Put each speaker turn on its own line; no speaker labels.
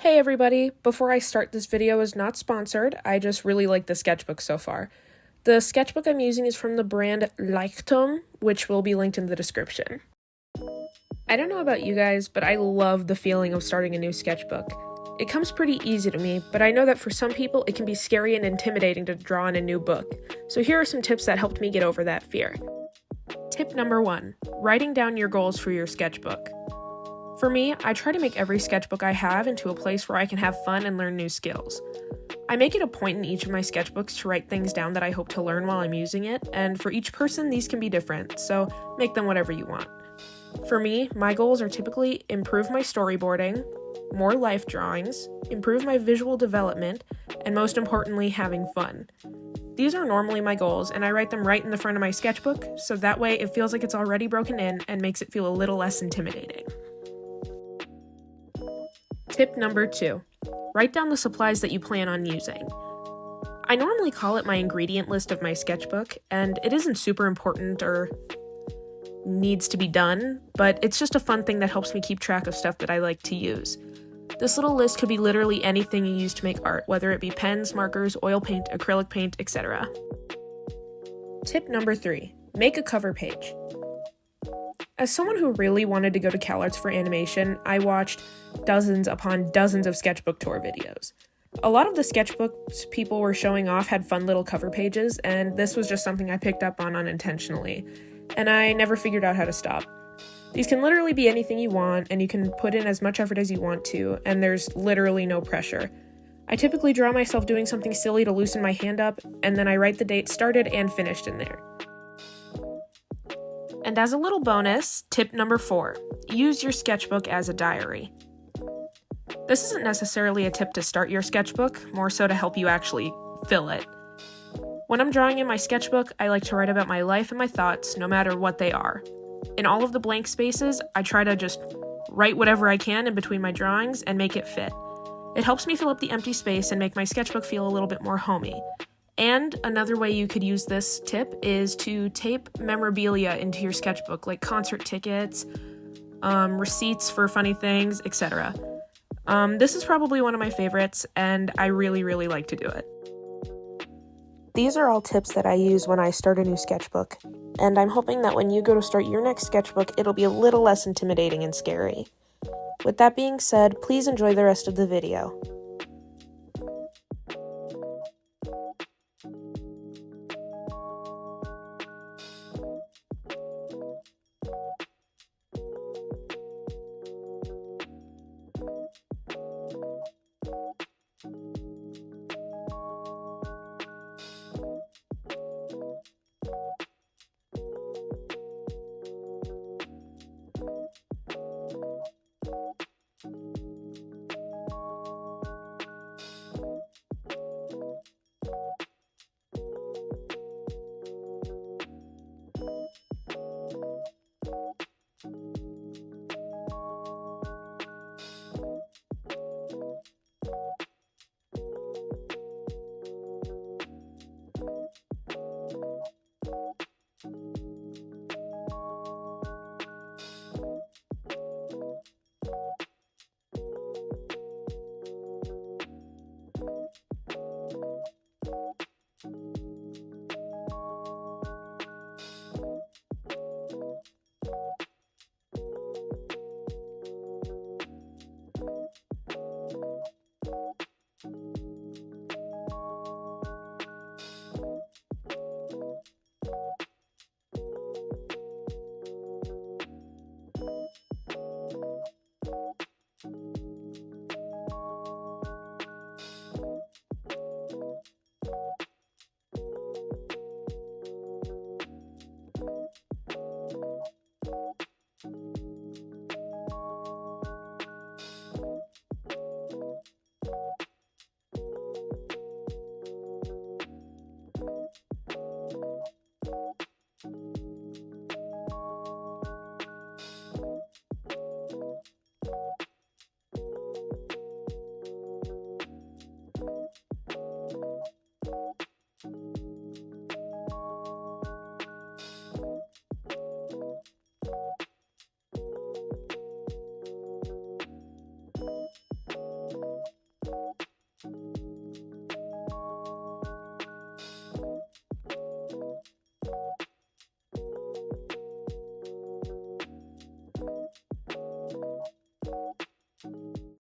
Hey everybody, before I start, this video is not sponsored, I just really like the sketchbook so far. The sketchbook I'm using is from the brand Lichtum, which will be linked in the description. I don't know about you guys, but I love the feeling of starting a new sketchbook. It comes pretty easy to me, but I know that for some people it can be scary and intimidating to draw in a new book. So here are some tips that helped me get over that fear. Tip number 1, writing down your goals for your sketchbook. For me, I try to make every sketchbook I have into a place where I can have fun and learn new skills. I make it a point in each of my sketchbooks to write things down that I hope to learn while I'm using it, and for each person these can be different, so make them whatever you want. For me, my goals are typically improve my storyboarding, more life drawings, improve my visual development, and most importantly, having fun. These are normally my goals, and I write them right in the front of my sketchbook, so that way it feels like it's already broken in and makes it feel a little less intimidating. Tip number 2, write down the supplies that you plan on using. I normally call it my ingredient list of my sketchbook, and it isn't super important or needs to be done, but it's just a fun thing that helps me keep track of stuff that I like to use. This little list could be literally anything you use to make art, whether it be pens, markers, oil paint, acrylic paint, etc. Tip number 3, make a cover page. As someone who really wanted to go to CalArts for animation, I watched dozens upon dozens of sketchbook tour videos. A lot of the sketchbooks people were showing off had fun little cover pages, and this was just something I picked up on unintentionally, and I never figured out how to stop. These can literally be anything you want, and you can put in as much effort as you want to, and there's literally no pressure. I typically draw myself doing something silly to loosen my hand up, and then I write the date started and finished in there. And as a little bonus, tip number 4, use your sketchbook as a diary. This isn't necessarily a tip to start your sketchbook, more so to help you actually fill it. When I'm drawing in my sketchbook, I like to write about my life and my thoughts, no matter what they are. In all of the blank spaces, I try to just write whatever I can in between my drawings and make it fit. It helps me fill up the empty space and make my sketchbook feel a little bit more homey. And another way you could use this tip is to tape memorabilia into your sketchbook, like concert tickets, receipts for funny things, etc. This is probably one of my favorites, and I really like to do it. These are all tips that I use when I start a new sketchbook, and I'm hoping that when you go to start your next sketchbook, it'll be a little less intimidating and scary. With that being said, please enjoy the rest of the video.